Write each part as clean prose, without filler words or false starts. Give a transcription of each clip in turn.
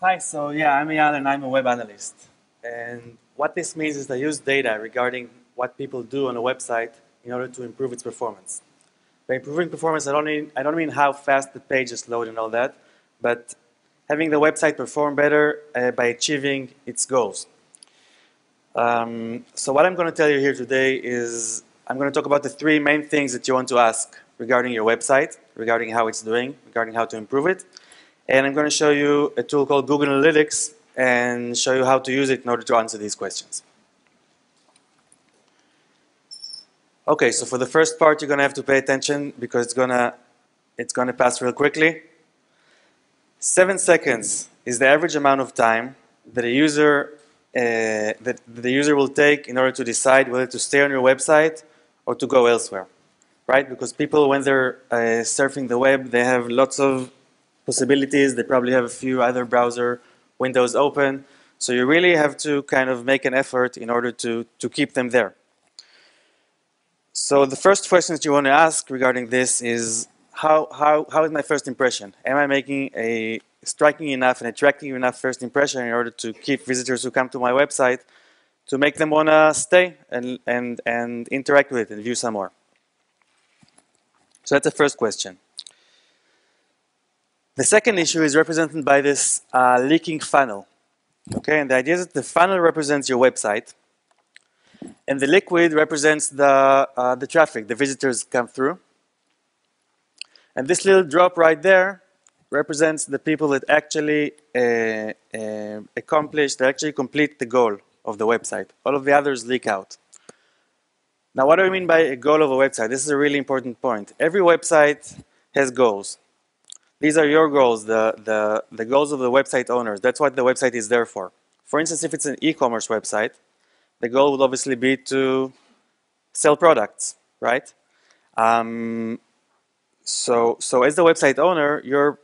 Hi, so yeah, I'm Eyal and I'm a web analyst. And what this means is I use data regarding what people do on a website in order to improve its performance. By improving performance, I don't mean how fast the pages load and all that, but having the website perform better by achieving its goals. So what I'm going to tell you here today is I'm going to talk about the three main things that you want to ask regarding your website, regarding how it's doing, regarding how to improve it. And I'm going to show you a tool called Google Analytics and show you how to use it in order to answer these questions. Okay, so for the first part, you're going to have to pay attention because it's going to pass real quickly. 7 seconds is the average amount of time that the user will take in order to decide whether to stay on your website or to go elsewhere, right? Because people, when they're surfing the web, they have lots of possibilities. They probably have a few other browser windows open. So you really have to kind of make an effort in order to keep them there. So the first question that you want to ask regarding this is, how is my first impression? Am I making a striking enough and attractive enough first impression in order to keep visitors who come to my website to make them want to stay and interact with it and view some more? So that's the first question. The second issue is represented by this leaking funnel. Okay, and the idea is that the funnel represents your website, and the liquid represents the traffic, the visitors come through. And this little drop right there represents the people that actually complete the goal of the website. All of the others leak out. Now, what do I mean by a goal of a website? This is a really important point. Every website has goals. These are your goals, the goals of the website owners. That's what the website is there for. For instance, if it's an e-commerce website, the goal would obviously be to sell products, right? So as the website owner, your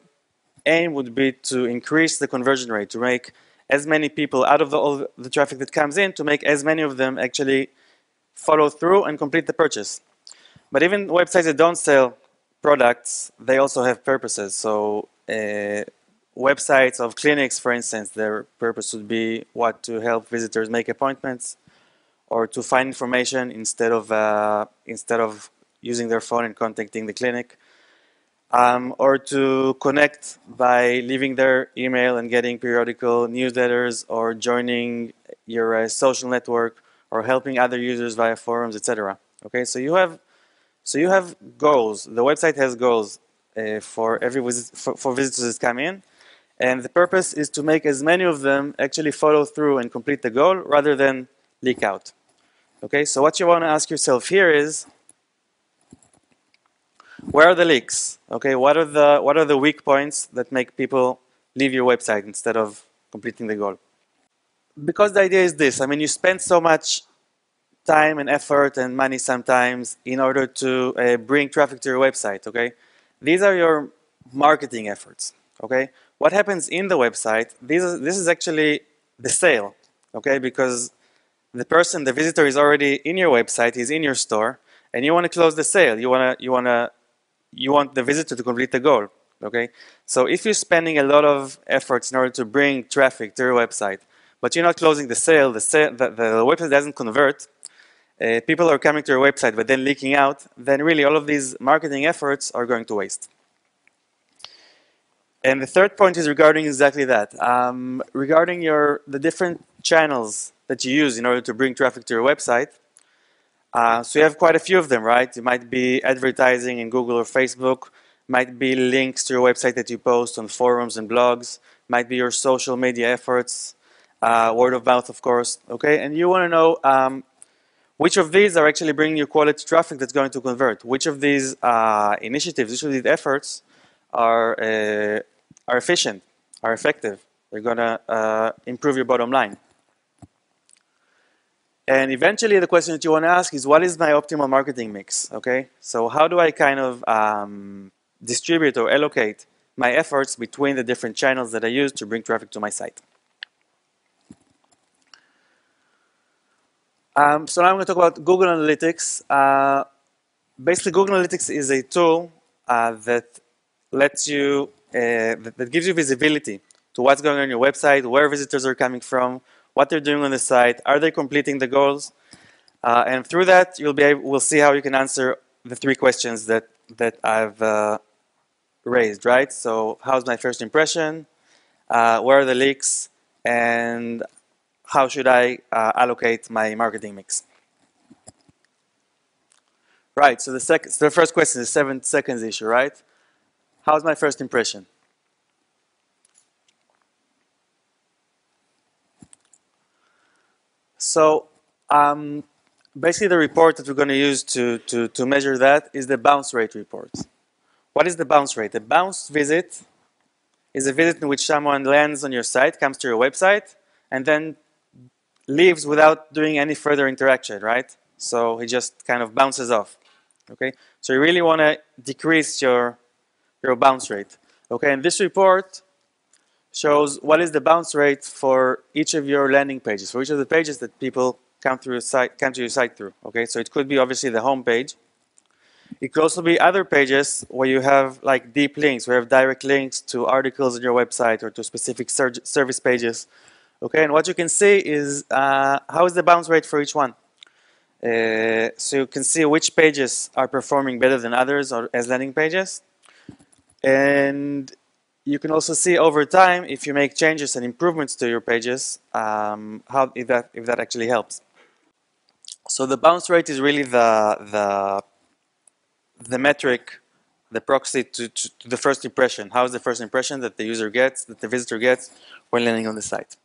aim would be to increase the conversion rate, to make as many people out of all the traffic that comes in, to make as many of them actually follow through and complete the purchase. But even websites that don't sell products, they also have purposes. So websites of clinics, for instance, their purpose would be to help visitors make appointments or to find information instead of using their phone and contacting the clinic, or to connect by leaving their email and getting periodical newsletters, or joining your social network, or helping other users via forums, etc. Okay, so you have goals. The website has goals for visitors that come in, and the purpose is to make as many of them actually follow through and complete the goal rather than leak out. Okay, so what you want to ask yourself here is, where are the leaks? Okay, what are the weak points that make people leave your website instead of completing the goal? Because the idea is this, I mean, you spend so much time and effort and money sometimes in order to bring traffic to your website, okay? These are your marketing efforts, okay? What happens in the website, this is actually the sale, okay? Because the visitor is already in your website, he's in your store, and you want to close the sale. You want the visitor to complete the goal, okay? So if you're spending a lot of efforts in order to bring traffic to your website, but you're not closing the sale, the website doesn't convert, people are coming to your website but then leaking out, then really all of these marketing efforts are going to waste. And the third point is regarding exactly that. Regarding the different channels that you use in order to bring traffic to your website. So you have quite a few of them, right? It might be advertising in Google or Facebook, might be links to your website that you post on forums and blogs, might be your social media efforts, word of mouth, of course, okay? And you want to know which of these are actually bringing you quality traffic that's going to convert. Which of these initiatives, which of these efforts are efficient, are effective. They're going to improve your bottom line. And eventually the question that you want to ask is, what is my optimal marketing mix, okay? So how do I kind of distribute or allocate my efforts between the different channels that I use to bring traffic to my site? So now I'm going to talk about Google Analytics. Basically, Google Analytics is a tool that lets you, that gives you visibility to what's going on your website, where visitors are coming from, what they're doing on the site, are they completing the goals, and through that we'll see how you can answer the 3 questions that I've raised, right? So, how's my first impression? Where are the leaks? And how should I allocate my marketing mix? Right, so the first question is 7 seconds issue, right? How's my first impression? So basically the report that we're going to use to measure that is the bounce rate report. What is the bounce rate? The bounce visit is a visit in which someone lands on your site, comes to your website, and then leaves without doing any further interaction, right? So he just kind of bounces off. Okay, so you really want to decrease your bounce rate. Okay, and this report shows what is the bounce rate for each of your landing pages, for each of the pages that people come to your site through. Okay, so it could be obviously the home page. It could also be other pages where you have like deep links, where you have direct links to articles on your website or to specific service pages. Okay, and what you can see is how is the bounce rate for each one. So you can see which pages are performing better than others or as landing pages. And you can also see over time, if you make changes and improvements to your pages, if that actually helps. So the bounce rate is really the metric, the proxy to the first impression. How is the first impression that the user gets, that the visitor gets when landing on the site?